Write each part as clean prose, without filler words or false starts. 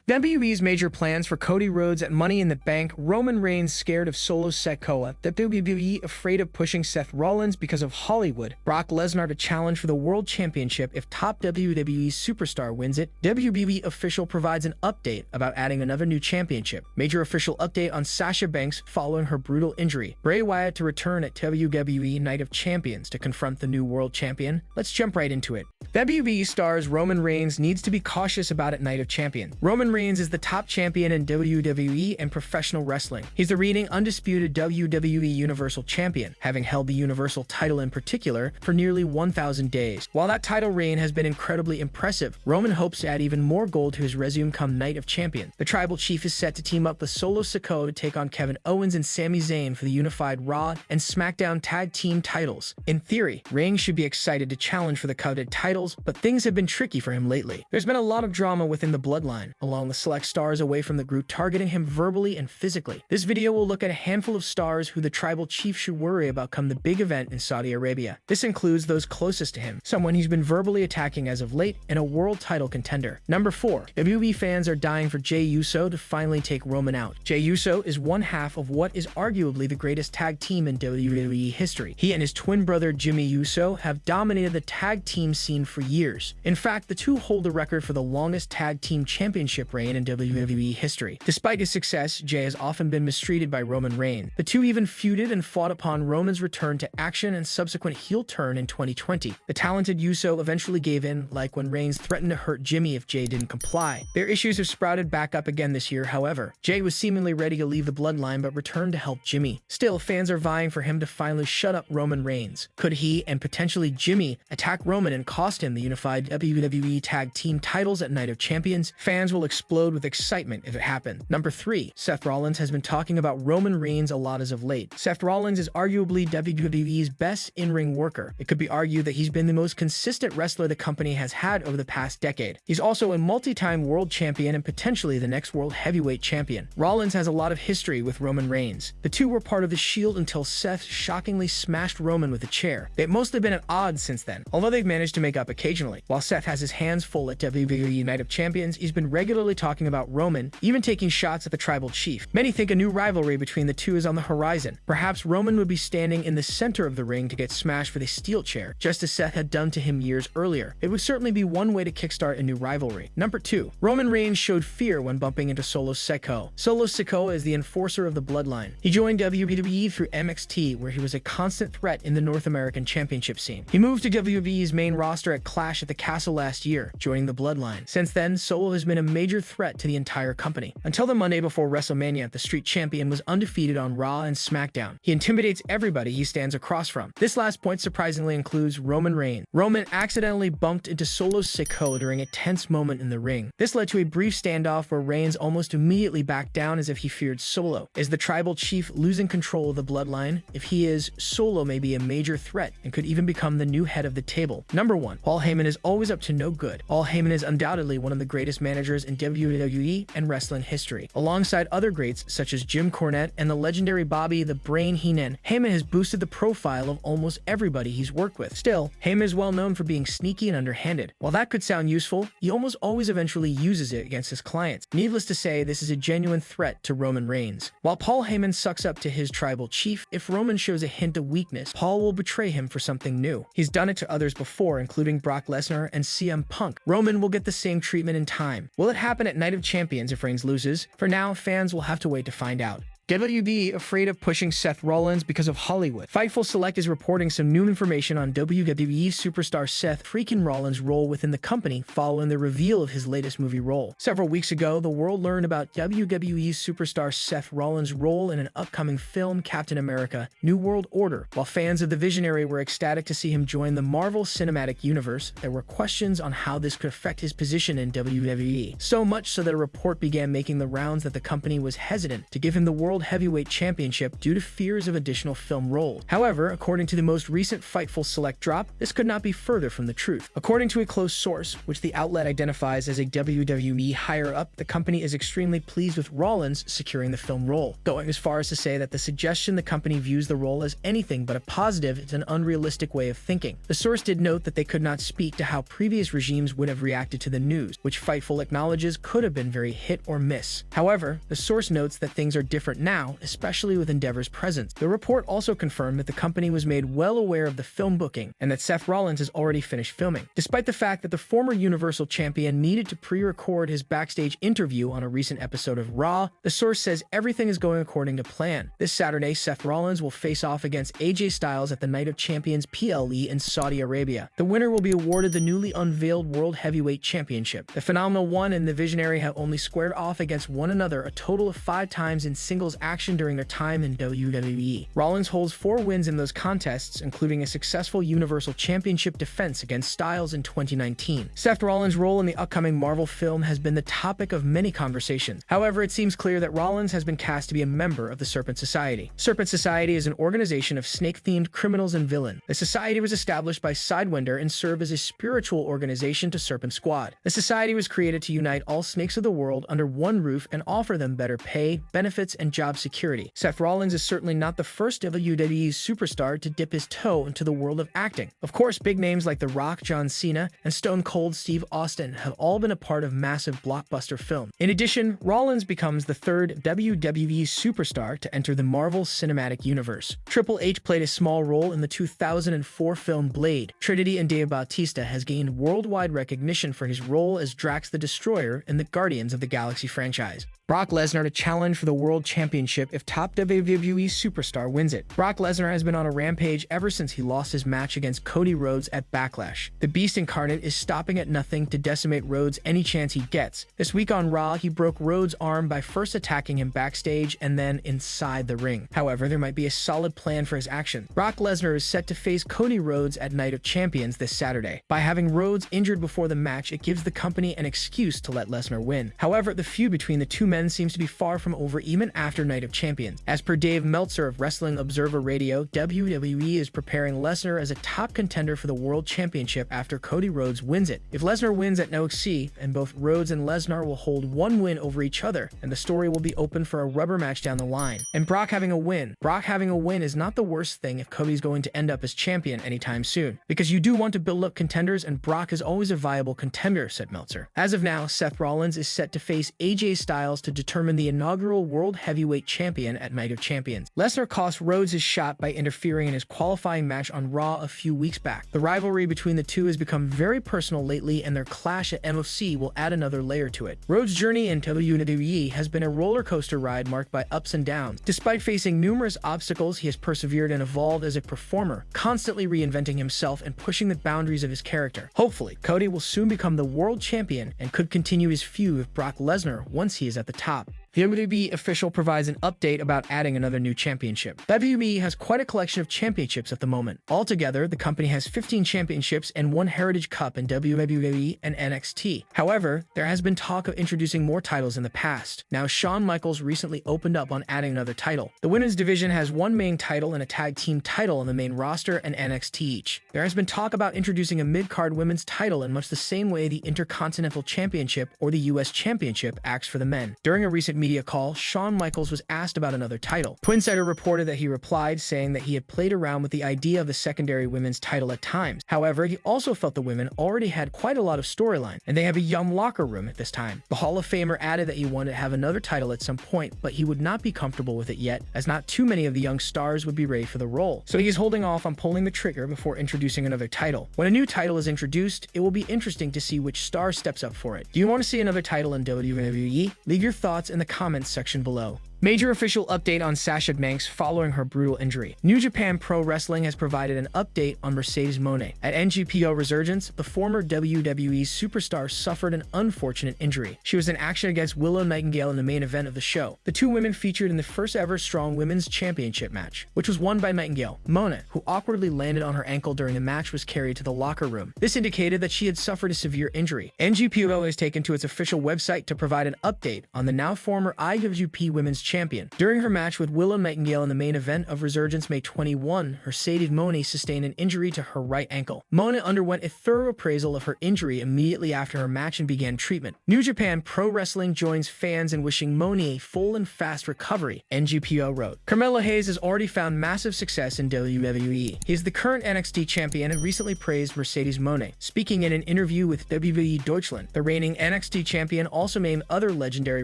WWE's major plans for Cody Rhodes at Money in the Bank, Roman Reigns scared of Solo Sikoa, WWE afraid of pushing Seth Rollins because of Hollywood, Brock Lesnar to challenge for the World Championship if top WWE superstar wins it, WWE official provides an update about adding another new championship, major official update on Sasha Banks following her brutal injury, Bray Wyatt to return at WWE Night of Champions to confront the new World Champion. Let's jump right into it. WWE stars Roman Reigns needs to be cautious about at Night of Champions. Roman Reigns is the top champion in WWE and professional wrestling. He's the reigning undisputed WWE Universal Champion, having held the Universal title in particular for nearly 1,000 days. While that title reign has been incredibly impressive, Roman hopes to add even more gold to his resume come Night of Champions. The Tribal Chief is set to team up with Solo Sikoa to take on Kevin Owens and Sami Zayn for the unified Raw and SmackDown Tag Team titles. In theory, Reigns should be excited to challenge for the coveted titles, but things have been tricky for him lately. There's been a lot of drama within the bloodline, along with select stars away from the group targeting him verbally and physically. This video will look at a handful of stars who the Tribal Chief should worry about come the big event in Saudi Arabia. This includes those closest to him, someone he's been verbally attacking as of late, and a world title contender. Number 4. WWE fans are dying for Jey Uso to finally take Roman out. Jey Uso is one half of what is arguably the greatest tag team in WWE history. He and his twin brother Jimmy Uso have dominated the tag team scene for years. In fact, the two hold the record for the longest tag team championship reign in WWE history. Despite his success, Jey has often been mistreated by Roman Reigns. The two even feuded and fought upon Roman's return to action and subsequent heel turn in 2020. The talented Uso eventually gave in, like when Reigns threatened to hurt Jimmy if Jey didn't comply. Their issues have sprouted back up again this year, however. Jey was seemingly ready to leave the bloodline but returned to help Jimmy. Still, fans are vying for him to finally shut up Roman Reigns. Could he, and potentially Jimmy, attack Roman and cost him the unified WWE Tag Team titles at Night of Champions? Fans will explode with excitement if it happens. Number 3. Seth Rollins has been talking about Roman Reigns a lot as of late. Seth Rollins is arguably WWE's best in-ring worker. It could be argued that he's been the most consistent wrestler the company has had over the past decade. He's also a multi-time world champion and potentially the next world heavyweight champion. Rollins has a lot of history with Roman Reigns. The two were part of the Shield until Seth shockingly smashed Roman with a chair. They've mostly been at odds since then, although they've managed to make up occasionally. While Seth has his hands full at WWE Night of Champions, he's been regularly talking about Roman, even taking shots at the Tribal Chief. Many think a new rivalry between the two is on the horizon. Perhaps Roman would be standing in the center of the ring to get smashed with a steel chair, just as Seth had done to him years earlier. It would certainly be one way to kickstart a new rivalry. Number 2. Roman Reigns showed fear when bumping into Solo Sikoa. Solo Sikoa is the enforcer of the bloodline. He joined WWE through NXT, where he was a constant threat in the North American Championship scene. He moved to WWE's main roster at Clash at the Castle last year, joining the bloodline. Since then, Solo has been a major threat to the entire company. Until the Monday before WrestleMania, the Street Champion was undefeated on Raw and SmackDown. He intimidates everybody he stands across from. This last point surprisingly includes Roman Reigns. Roman accidentally bumped into Solo Sikoa during a tense moment in the ring. This led to a brief standoff where Reigns almost immediately backed down as if he feared Solo. Is the Tribal Chief losing control of the bloodline? If he is, Solo may be a major threat and could even become the new head of the table. Number 1. Paul Heyman is always up to no good. Paul Heyman is undoubtedly one of the greatest managers in WWE and wrestling history. Alongside other greats such as Jim Cornette and the legendary Bobby the Brain Heenan, Heyman has boosted the profile of almost everybody he's worked with. Still, Heyman is well known for being sneaky and underhanded. While that could sound useful, he almost always eventually uses it against his clients. Needless to say, this is a genuine threat to Roman Reigns. While Paul Heyman sucks up to his Tribal Chief, if Roman shows a hint of weakness, Paul will betray him for something new. He's done it to others before, including Brock Lesnar and CM Punk. Roman will get the same treatment in time. Will it happen at Night of Champions if Reigns loses? For now, fans will have to wait to find out. WWE afraid of pushing Seth Rollins because of Hollywood. Fightful Select is reporting some new information on WWE superstar Seth freaking Rollins' role within the company following the reveal of his latest movie role. Several weeks ago, the world learned about WWE superstar Seth Rollins' role in an upcoming film, Captain America: New World Order. While fans of the Visionary were ecstatic to see him join the Marvel Cinematic Universe, there were questions on how this could affect his position in WWE. So much so that a report began making the rounds that the company was hesitant to give him the world World Heavyweight Championship due to fears of additional film roles. However, according to the most recent Fightful Select drop, this could not be further from the truth. According to a close source, which the outlet identifies as a WWE higher-up, the company is extremely pleased with Rollins securing the film role, going as far as to say that the suggestion the company views the role as anything but a positive is an unrealistic way of thinking. The source did note that they could not speak to how previous regimes would have reacted to the news, which Fightful acknowledges could have been very hit or miss. However, the source notes that things are different now, especially with Endeavor's presence. The report also confirmed that the company was made well aware of the film booking and that Seth Rollins has already finished filming. Despite the fact that the former Universal Champion needed to pre-record his backstage interview on a recent episode of Raw, the source says everything is going according to plan. This Saturday, Seth Rollins will face off against AJ Styles at the Night of Champions PLE in Saudi Arabia. The winner will be awarded the newly unveiled World Heavyweight Championship. The Phenomenal One and the Visionary have only squared off against one another a total of 5 times in singles action during their time in WWE. Rollins holds 4 wins in those contests, including a successful Universal Championship defense against Styles in 2019. Seth Rollins' role in the upcoming Marvel film has been the topic of many conversations. However, it seems clear that Rollins has been cast to be a member of the Serpent Society. Serpent Society is an organization of snake-themed criminals and villains. The society was established by Sidewinder and served as a spiritual organization to Serpent Squad. The society was created to unite all snakes of the world under one roof and offer them better pay, benefits, and job security. Seth Rollins is certainly not the first WWE superstar to dip his toe into the world of acting. Of course, big names like The Rock, John Cena, and Stone Cold Steve Austin have all been a part of massive blockbuster films. In addition, Rollins becomes the 3rd WWE superstar to enter the Marvel Cinematic Universe. Triple H played a small role in the 2004 film Blade. Trinity and Dave Bautista has gained worldwide recognition for his role as Drax the Destroyer in the Guardians of the Galaxy franchise. Brock Lesnar to challenge for the World Championship if top WWE superstar wins it. Brock Lesnar has been on a rampage ever since he lost his match against Cody Rhodes at Backlash. The Beast Incarnate is stopping at nothing to decimate Rhodes any chance he gets. This week on Raw, he broke Rhodes' arm by first attacking him backstage and then inside the ring. However, there might be a solid plan for his action. Brock Lesnar is set to face Cody Rhodes at Night of Champions this Saturday. By having Rhodes injured before the match, it gives the company an excuse to let Lesnar win. However, the feud between the two men seems to be far from over even after Night of Champions. As per Dave Meltzer of Wrestling Observer Radio, WWE is preparing Lesnar as a top contender for the World Championship after Cody Rhodes wins it. If Lesnar wins at No XC, and both Rhodes and Lesnar will hold one win over each other, and the story will be open for a rubber match down the line. And Brock having a win is not the worst thing if Cody's going to end up as champion anytime soon, because you do want to build up contenders, and Brock is always a viable contender, said Meltzer. As of now, Seth Rollins is set to face AJ Styles to determine the inaugural World Heavyweight Champion at Night of Champions. Lesnar cost Rhodes his shot by interfering in his qualifying match on Raw a few weeks back. The rivalry between the two has become very personal lately, and their clash at MOC will add another layer to it. Rhodes' journey in WWE has been a roller coaster ride marked by ups and downs. Despite facing numerous obstacles, he has persevered and evolved as a performer, constantly reinventing himself and pushing the boundaries of his character. Hopefully, Cody will soon become the world champion and could continue his feud with Brock Lesnar once he is at the top. The WWE official provides an update about adding another new championship. WWE has quite a collection of championships at the moment. Altogether, the company has 15 championships and 1 Heritage Cup in WWE and NXT. However, there has been talk of introducing more titles in the past. Now, Shawn Michaels recently opened up on adding another title. The women's division has 1 main title and a tag team title on the main roster and NXT each. There has been talk about introducing a mid-card women's title in much the same way the Intercontinental Championship or the US Championship acts for the men. During a recent media call, Shawn Michaels was asked about another title. Twinsider reported that he replied, saying that he had played around with the idea of the secondary women's title at times. However, he also felt the women already had quite a lot of storyline, and they have a young locker room at this time. The Hall of Famer added that he wanted to have another title at some point, but he would not be comfortable with it yet, as not too many of the young stars would be ready for the role. So he's holding off on pulling the trigger before introducing another title. When a new title is introduced, it will be interesting to see which star steps up for it. Do you want to see another title in WWE? Leave your thoughts in the comments section below. Major official update on Sasha Banks following her brutal injury. New Japan Pro Wrestling has provided an update on Mercedes Moné. At NGPO Resurgence, the former WWE superstar suffered an unfortunate injury. She was in action against Willow Nightingale in the main event of the show. The two women featured in the first ever Strong Women's Championship match, which was won by Nightingale. Moné, who awkwardly landed on her ankle during the match, was carried to the locker room. This indicated that she had suffered a severe injury. NGPO has taken to its official website to provide an update on the now former IWGP Women's champion. During her match with Willow Nightingale in the main event of Resurgence May 21, Mercedes Moné sustained an injury to her right ankle. Moné underwent a thorough appraisal of her injury immediately after her match and began treatment. New Japan Pro Wrestling joins fans in wishing Moné a full and fast recovery, NGPO wrote. Carmelo Hayes has already found massive success in WWE. He is the current NXT champion and recently praised Mercedes Moné. Speaking in an interview with WWE Deutschland, the reigning NXT champion also named other legendary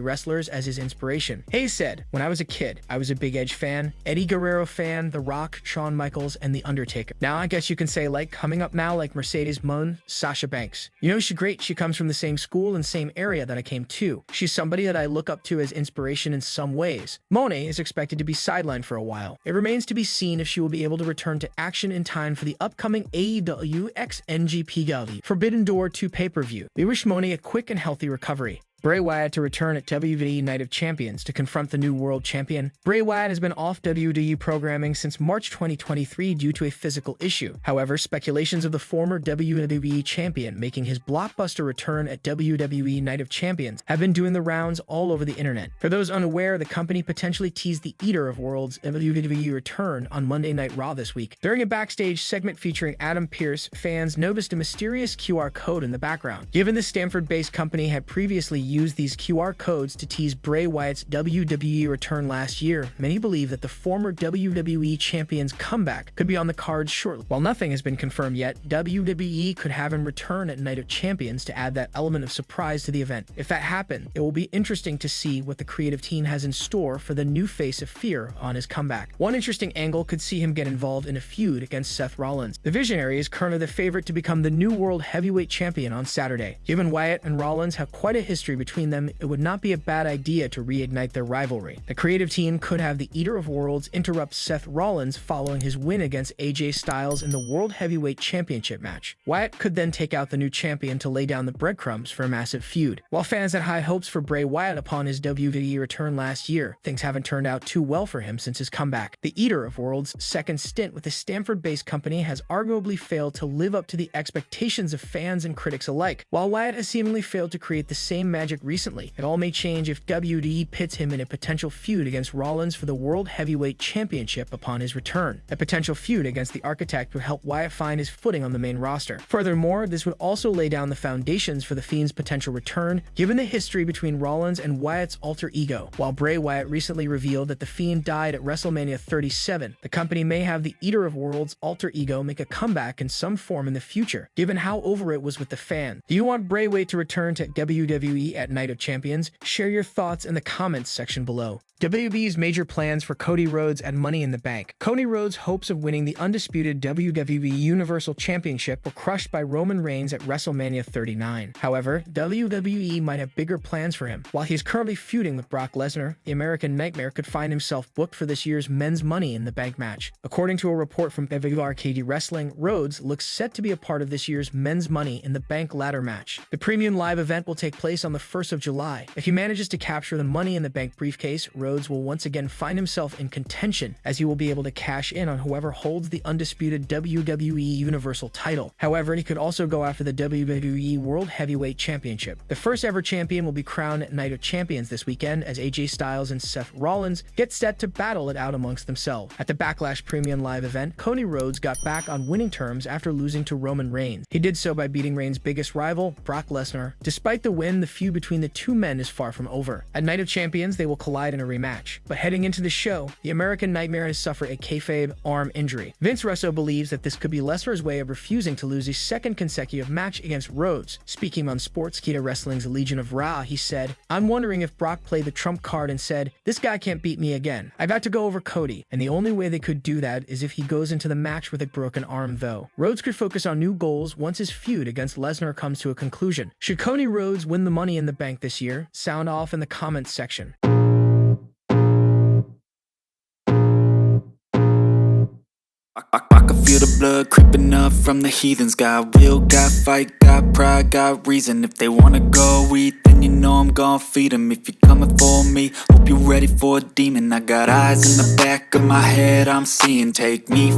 wrestlers as his inspiration. Hayes said, "When I was a kid, I was a big Edge fan, Eddie Guerrero fan, The Rock, Shawn Michaels, and The Undertaker. Now I guess you can say coming up now like Mercedes Moné, Sasha Banks. You know, she's great. She comes from the same school and same area that I came to. She's somebody that I look up to as inspiration in some ways." Moné is expected to be sidelined for a while. It remains to be seen if she will be able to return to action in time for the upcoming AEW x NGPW Forbidden Door 2 pay-per-view. We wish Moné a quick and healthy recovery. Bray Wyatt to return at WWE Night of Champions to confront the new world champion. Bray Wyatt has been off WWE programming since March 2023 due to a physical issue. However, speculations of the former WWE champion making his blockbuster return at WWE Night of Champions have been doing the rounds all over the internet. For those unaware, the company potentially teased the Eater of Worlds WWE return on Monday Night Raw this week. During a backstage segment featuring Adam Pearce, fans noticed a mysterious QR code in the background. Given the Stanford-based company had previously used these QR codes to tease Bray Wyatt's WWE return last year, many believe that the former WWE champion's comeback could be on the cards shortly. While nothing has been confirmed yet, WWE could have him return at Night of Champions to add that element of surprise to the event. If that happened, it will be interesting to see what the creative team has in store for the new face of fear on his comeback. One interesting angle could see him get involved in a feud against Seth Rollins. The Visionary is currently the favorite to become the new World Heavyweight Champion on Saturday. Given Wyatt and Rollins have quite a history between them, it would not be a bad idea to reignite their rivalry. The creative team could have the Eater of Worlds interrupt Seth Rollins following his win against AJ Styles in the World Heavyweight Championship match. Wyatt could then take out the new champion to lay down the breadcrumbs for a massive feud. While fans had high hopes for Bray Wyatt upon his WWE return last year, things haven't turned out too well for him since his comeback. The Eater of Worlds' second stint with the Stanford-based company has arguably failed to live up to the expectations of fans and critics alike. While Wyatt has seemingly failed to create the same magic recently, it all may change if WWE pits him in a potential feud against Rollins for the World Heavyweight Championship upon his return. A potential feud against the Architect would help Wyatt find his footing on the main roster. Furthermore, this would also lay down the foundations for The Fiend's potential return, given the history between Rollins and Wyatt's alter ego. While Bray Wyatt recently revealed that The Fiend died at WrestleMania 37, the company may have the Eater of Worlds alter ego make a comeback in some form in the future, given how over it was with the fan. Do you want Bray Wyatt to return to WWE at Night of Champions? Share your thoughts in the comments section below. WWE's major plans for Cody Rhodes at Money in the Bank. Cody Rhodes' hopes of winning the undisputed WWE Universal Championship were crushed by Roman Reigns at WrestleMania 39. However, WWE might have bigger plans for him. While he is currently feuding with Brock Lesnar, the American Nightmare could find himself booked for this year's men's Money in the Bank match. According to a report from WWE Wrestling, Rhodes looks set to be a part of this year's men's Money in the Bank ladder match. The premium live event will take place on the 1st of July. If he manages to capture the Money in the Bank briefcase, Rhodes will once again find himself in contention, as he will be able to cash in on whoever holds the undisputed WWE Universal title. However, he could also go after the WWE World Heavyweight Championship. The first ever champion will be crowned at Night of Champions this weekend as AJ Styles and Seth Rollins get set to battle it out amongst themselves. At the Backlash Premium Live event, Cody Rhodes got back on winning terms after losing to Roman Reigns. He did so by beating Reigns' biggest rival, Brock Lesnar. Despite the win, the feud between the two men is far from over. At Night of Champions, they will collide in a rematch. But heading into the show, the American Nightmare has suffered a kayfabe arm injury. Vince Russo believes that this could be Lesnar's way of refusing to lose his second consecutive match against Rhodes. Speaking on Sportskeeda Wrestling's Legion of Ra, he said, "I'm wondering if Brock played the trump card and said, 'This guy can't beat me again. I've had to go over Cody.' And the only way they could do that is if he goes into the match with a broken arm, though. Rhodes could focus on new goals once his feud against Lesnar comes to a conclusion. Should Cody Rhodes win the Money in the Bank this year? Sound off in the comments section." I can feel the blood creeping up from the heathens. Got will, got fight, got pride, got reason. If they wanna go eat, then you know I'm gon' feed them. If you're coming for me, hope you're ready for a demon. I got eyes in the back of my head, I'm seeing. Take me